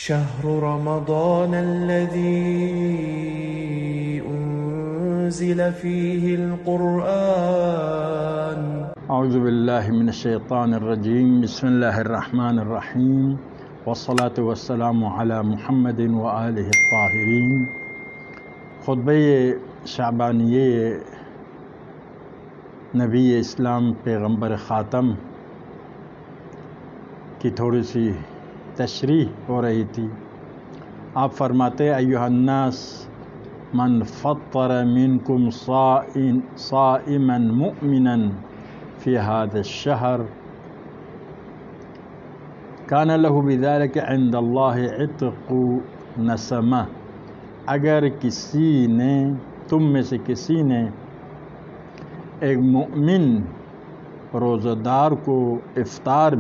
شهر رمضان الذي أنزل فيه القرآن. اعوذ باللہ من الشیطان الرجیم. بسم اللہ الرحمن الرحیم. والصلاة والسلام علی محمد وآلہ الطاہرین. خطبہ شعبانیہ نبی اسلام پیغمبر خاتم کی تھوڑی سی تشریح ہو رہی تھی. آپ فرماتے ایھا الناس من فطر منکم صائما مؤمنا فی هذا الشہر کان له بذلک عند اللہ عتق نسمہ. اگر کسی نے تم میں سے کسی نے ایک مؤمن روزہ دار کو افطار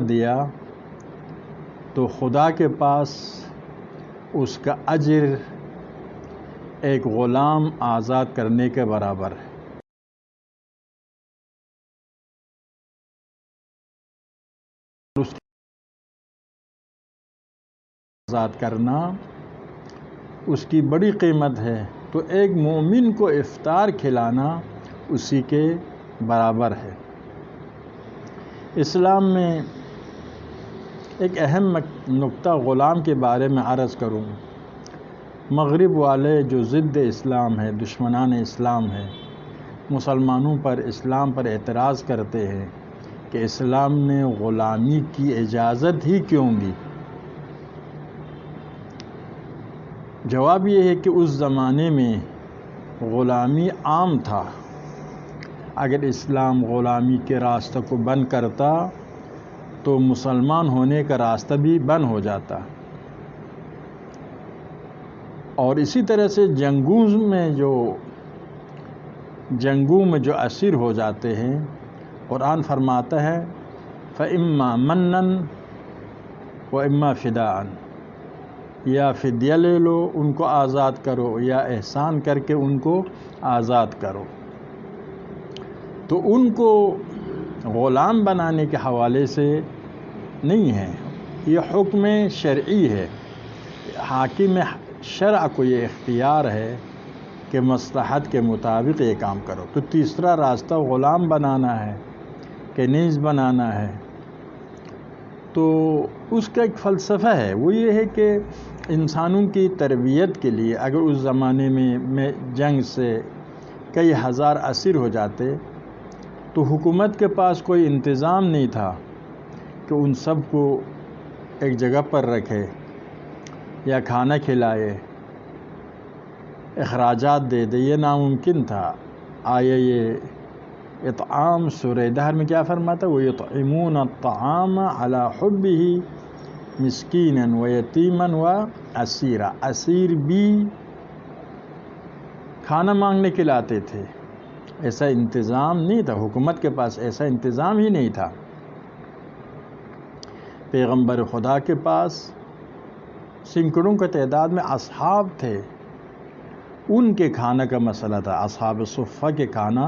دیا تو خدا کے پاس اس کا اجر ایک غلام آزاد کرنے کے برابر ہے. اس کی آزاد کرنا اس کی بڑی قیمت ہے، تو ایک مومن کو افطار کھلانا اسی کے برابر ہے. اسلام میں ایک اہم نقطہ غلام کے بارے میں عرض کروں. مغرب والے جو ضد اسلام ہے، دشمنان اسلام ہے، مسلمانوں پر اسلام پر اعتراض کرتے ہیں کہ اسلام نے غلامی کی اجازت ہی کیوں دی. جواب یہ ہے کہ اس زمانے میں غلامی عام تھا. اگر اسلام غلامی کے راستہ کو بند کرتا تو مسلمان ہونے کا راستہ بھی بند ہو جاتا. اور اسی طرح سے جنگوں میں جو اسیر ہو جاتے ہیں، قرآن فرماتا ہے فَإِمَّا مَنًّا وَإِمَّا فِدَاءً، یا فدیہ لے لو ان کو آزاد کرو یا احسان کر کے ان کو آزاد کرو. تو ان کو غلام بنانے کے حوالے سے نہیں ہے، یہ حکم شرعی ہے. حاکم شرع کو یہ اختیار ہے کہ مصلحت کے مطابق یہ کام کرو. تو تیسرا راستہ غلام بنانا ہے، کنیز بنانا ہے. تو اس کا ایک فلسفہ ہے، وہ یہ ہے کہ انسانوں کی تربیت کے لیے اگر اس زمانے میں جنگ سے کئی ہزار اسیر ہو جاتے تو حکومت کے پاس کوئی انتظام نہیں تھا کہ ان سب کو ایک جگہ پر رکھے یا کھانا کھلائے، اخراجات دے دے. یہ ناممکن تھا. آیا یہ اطعام سورہ دہر میں کیا فرماتا؟ وَيُطْعِمُونَ الطَّعَامَ عَلَى حُبِّهِ مِسْكِينًا وَيَتِيمًا وَأَسِيرًا. اسیر بھی کھانا مانگنے کے لاتے تھے. ایسا انتظام نہیں تھا، حکومت کے پاس ایسا انتظام ہی نہیں تھا. پیغمبر خدا کے پاس سینکڑوں کے تعداد میں اصحاب تھے، ان کے کھانا کا مسئلہ تھا. اصحاب صفہ کے کھانا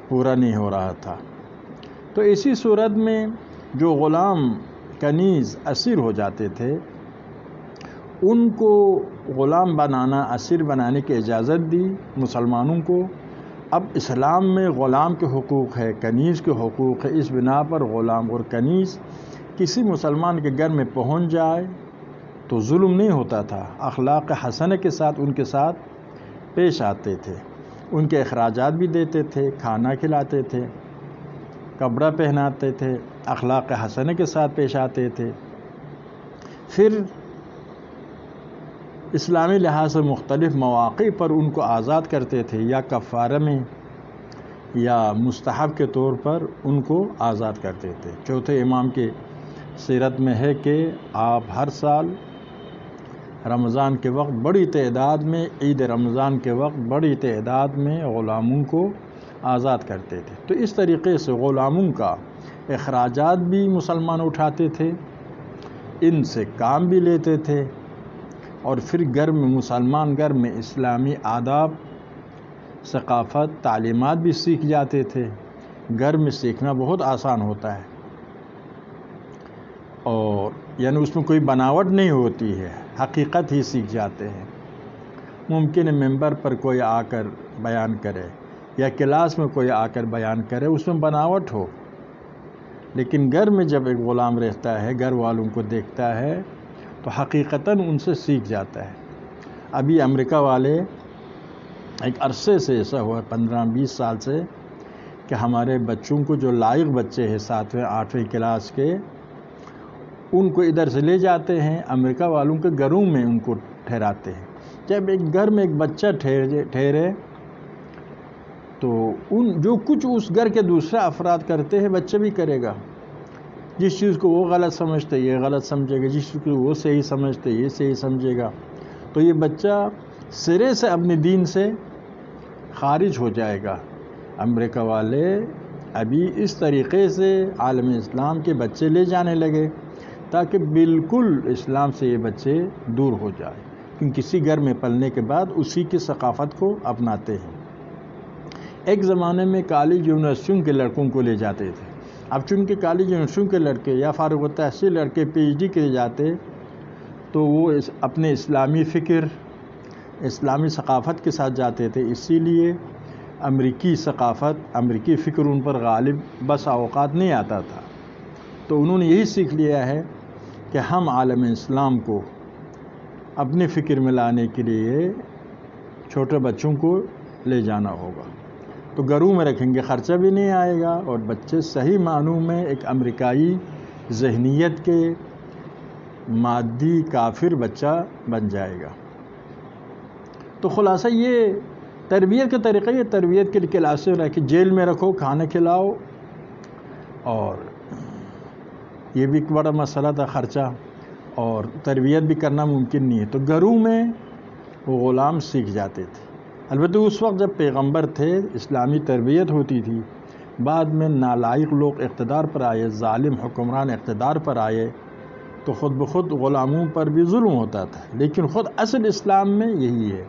پورا نہیں ہو رہا تھا. تو اسی صورت میں جو غلام کنیز اسیر ہو جاتے تھے ان کو غلام بنانا، اسیر بنانے کی اجازت دی مسلمانوں کو. اب اسلام میں غلام کے حقوق ہے، کنیز کے حقوق ہے. اس بنا پر غلام اور کنیز کسی مسلمان کے گھر میں پہنچ جائے تو ظلم نہیں ہوتا تھا. اخلاق حسنہ کے ساتھ ان کے ساتھ پیش آتے تھے، ان کے اخراجات بھی دیتے تھے، کھانا کھلاتے تھے، کپڑا پہناتے تھے، اخلاق حسنہ کے ساتھ پیش آتے تھے. پھر اسلامی لحاظ سے مختلف مواقع پر ان کو آزاد کرتے تھے، یا کفارہ میں یا مستحب کے طور پر ان کو آزاد کرتے تھے. چوتھے امام کے سیرت میں ہے کہ آپ ہر سال رمضان کے وقت بڑی تعداد میں، عید رمضان کے وقت بڑی تعداد میں غلاموں کو آزاد کرتے تھے. تو اس طریقے سے غلاموں کا اخراجات بھی مسلمان اٹھاتے تھے، ان سے کام بھی لیتے تھے، اور پھر مسلمان گھر میں اسلامی آداب، ثقافت، تعلیمات بھی سیکھ جاتے تھے. گھر میں سیکھنا بہت آسان ہوتا ہے، اور یعنی اس میں کوئی بناوٹ نہیں ہوتی ہے، حقیقت ہی سیکھ جاتے ہیں۔ ممکن ہے ممبر پر کوئی آ کر بیان کرے یا کلاس میں کوئی آ کر بیان کرے، اس میں بناوٹ ہو، لیکن گھر میں جب ایک غلام رہتا ہے، گھر والوں کو دیکھتا ہے تو حقیقتاً ان سے سیکھ جاتا ہے۔ ابھی امریکہ والے ایک عرصے سے ایسا ہوا 15-20 سال سے کہ ہمارے بچوں کو جو لائق بچے ہیں 7ویں 8ویں کلاس کے، ان کو ادھر سے لے جاتے ہیں، امریکہ والوں کے گھروں میں ان کو ٹھہراتے ہیں۔ جب ایک گھر میں ایک بچہ ٹھہرے تو جو کچھ اس گھر کے دوسرے افراد کرتے ہیں بچہ بھی کرے گا۔ جس چیز کو وہ غلط سمجھتے یہ غلط سمجھے گا، جس چیز کو وہ صحیح سمجھتے یہ صحیح سمجھے گا، تو یہ بچہ سرے سے اپنے دین سے خارج ہو جائے گا۔ امریکہ والے ابھی اس طریقے سے عالم اسلام کے بچے لے جانے لگے تاکہ بالکل اسلام سے یہ بچے دور ہو جائے، کیونکہ کسی گھر میں پلنے کے بعد اسی کی ثقافت کو اپناتے ہیں۔ ایک زمانے میں کالج یونیورسٹیوں کے لڑکوں کو لے جاتے تھے، اب چونکہ کالج یونیورسٹیوں کے لڑکے یا فارغ التحصیل لڑکے پی ایچ ڈی کے لیے جاتے تو وہ اپنے اسلامی فکر، اسلامی ثقافت کے ساتھ جاتے تھے، اسی لیے امریکی ثقافت، امریکی فکر ان پر غالب بس اوقات نہیں آتا تھا۔ تو انہوں نے یہی سیکھ لیا ہے کہ ہم عالم اسلام کو اپنے فکر میں لانے کے لیے چھوٹے بچوں کو لے جانا ہوگا، تو گھروں میں رکھیں گے، خرچہ بھی نہیں آئے گا، اور بچے صحیح معنوں میں ایک امریکائی ذہنیت کے مادی کافر بچہ بن جائے گا۔ تو خلاصہ یہ تربیت کا طریقہ، یہ تربیت کے کلاسیں رکھ کے جیل میں رکھو، کھانا کھلاؤ، اور یہ بھی ایک بڑا مسئلہ تھا، خرچہ اور تربیت بھی کرنا ممکن نہیں ہے، تو گھروں میں وہ غلام سیکھ جاتے تھے۔ البتہ اس وقت جب پیغمبر تھے اسلامی تربیت ہوتی تھی، بعد میں نالائق لوگ اقتدار پر آئے، ظالم حکمران اقتدار پر آئے تو خود بخود غلاموں پر بھی ظلم ہوتا تھا، لیکن خود اصل اسلام میں یہی ہے۔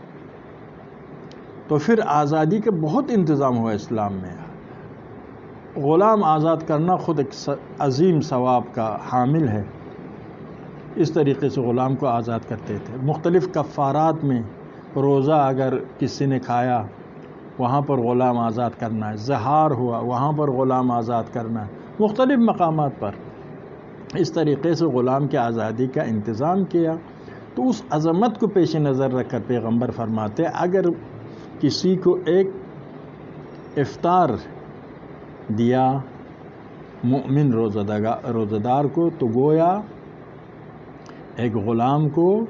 تو پھر آزادی کا بہت انتظام ہوا اسلام میں، غلام آزاد کرنا خود ایک عظیم ثواب کا حامل ہے۔ اس طریقے سے غلام کو آزاد کرتے تھے۔ مختلف کفارات میں روزہ اگر کسی نے کھایا وہاں پر غلام آزاد کرنا ہے، زہار ہوا وہاں پر غلام آزاد کرنا ہے، مختلف مقامات پر اس طریقے سے غلام کی آزادی کا انتظام کیا۔ تو اس عظمت کو پیش نظر رکھ کر پیغمبر فرماتے اگر کسی کو ایک افطار دیا مومن روزہ دار کو تو گویا ایک غلام کو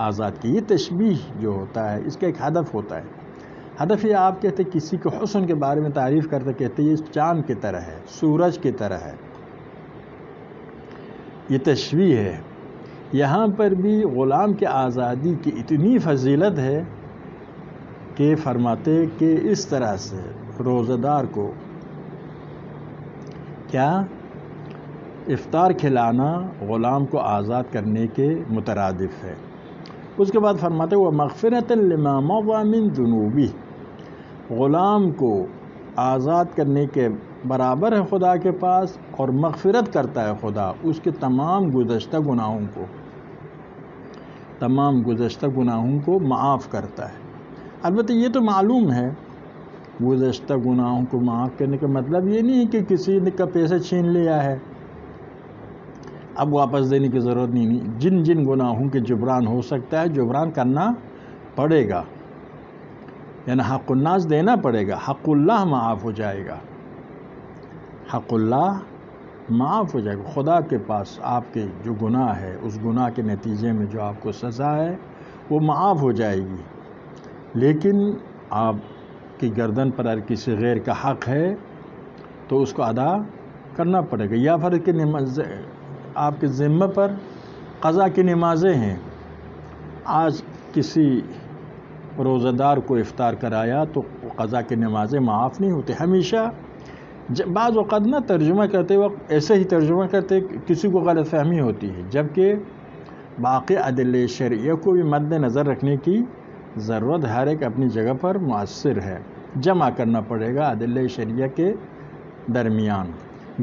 آزاد کی۔ یہ تشبیہ جو ہوتا ہے اس کا ایک ہدف ہوتا ہے۔ ہدف یہ آپ کہتے کسی کو حسن کے بارے میں تعریف کرتے کہتے یہ چاند کی طرح ہے، سورج کی طرح ہے، یہ تشبیہ ہے۔ یہاں پر بھی غلام کی آزادی کی اتنی فضیلت ہے کہ فرماتے کہ اس طرح سے روزہ دار کو کیا افطار کھلانا غلام کو آزاد کرنے کے مترادف ہے۔ اس کے بعد فرماتے وہ مغفرۃ لما مضى من ذنوبہ، غلام کو آزاد کرنے کے برابر ہے خدا کے پاس، اور مغفرت کرتا ہے خدا اس کے تمام گزشتہ گناہوں کو معاف کرتا ہے۔ البتہ یہ تو معلوم ہے گزشتہ گناہوں کو معاف کرنے کا مطلب یہ نہیں ہے کہ کسی نے کا پیسہ چھین لیا ہے اب واپس دینے کی ضرورت نہیں، جن جن گناہوں کے جبران ہو سکتا ہے جبران کرنا پڑے گا، یعنی حق الناس دینا پڑے گا، حق اللہ معاف ہو جائے گا، حق اللہ معاف ہو جائے گا۔ خدا کے پاس آپ کے جو گناہ ہے اس گناہ کے نتیجے میں جو آپ کو سزا ہے وہ معاف ہو جائے گی، لیکن آپ کی گردن پر اگر کسی غیر کا حق ہے تو اس کو ادا کرنا پڑے گا۔ یا پھر کہ آپ کے ذمہ پر قضا کی نمازیں ہیں، آج کسی روزہ دار کو افطار کرایا تو قضا کی نمازیں معاف نہیں ہوتی۔ ہمیشہ بعض اوقات نہ ترجمہ کرتے وقت ایسے ہی ترجمہ کرتے کسی کو غلط فہمی ہوتی ہے، جبکہ باقی ادلہ شرعیہ کو بھی مد نظر رکھنے کی ضرورت ہر ایک اپنی جگہ پر مؤثر ہے۔ جمع کرنا پڑے گا ادلہ شرعیہ کے درمیان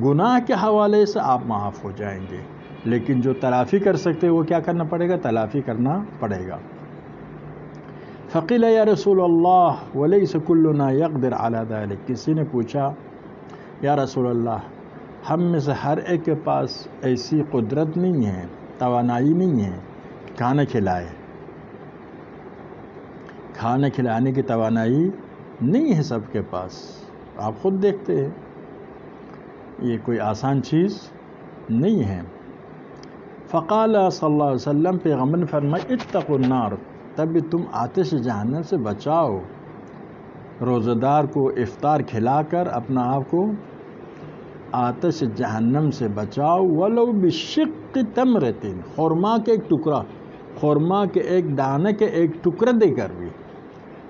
گناہ کے حوالے سے آپ معاف ہو جائیں گے، لیکن جو تلافی کر سکتے وہ کیا کرنا پڑے گا؟ تلافی کرنا پڑے گا۔ فقیل یا رسول اللہ ولیس کلنا یقدر علی ذلک، کسی نے پوچھا یا رسول اللہ ہم میں سے ہر ایک کے پاس ایسی قدرت نہیں ہے، توانائی نہیں ہے کھانا کھلائے، کھانا کھلانے کی توانائی نہیں ہے سب کے پاس، آپ خود دیکھتے ہیں یہ کوئی آسان چیز نہیں ہے۔ فقال صلی اللہ علیہ وسلم، پیغمبر نے فرمایا اتقوا النار، تب بھی تم آتش جہنم سے بچاؤ، روزہ دار کو افطار کھلا کر اپنا آپ کو آتش جہنم سے بچاؤ، ولو بشق تمرۃ، خرما کے ایک ٹکڑا، خرما کے ایک دانے کے ایک ٹکڑا دے کر بھی،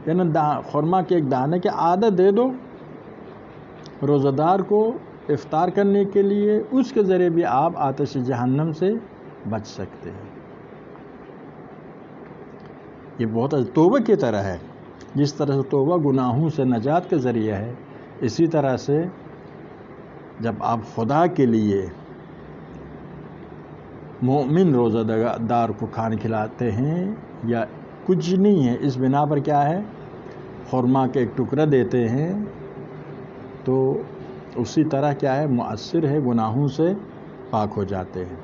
یعنی خرما کے ایک دانے کے آدھا دے دو روزہ دار کو افطار کرنے کے لیے، اس کے ذریعے بھی آپ آتش جہنم سے بچ سکتے ہیں۔ یہ بہت توبہ کی طرح ہے، جس طرح سے توبہ گناہوں سے نجات کا ذریعہ ہے، اسی طرح سے جب آپ خدا کے لیے مومن روزہ دار کو کھانا کھلاتے ہیں یا کچھ نہیں ہے، اس بنا پر کیا ہے خرما کے ایک ٹکڑا دیتے ہیں، تو اسی طرح کیا ہے مؤثر ہے، گناہوں سے پاک ہو جاتے ہیں۔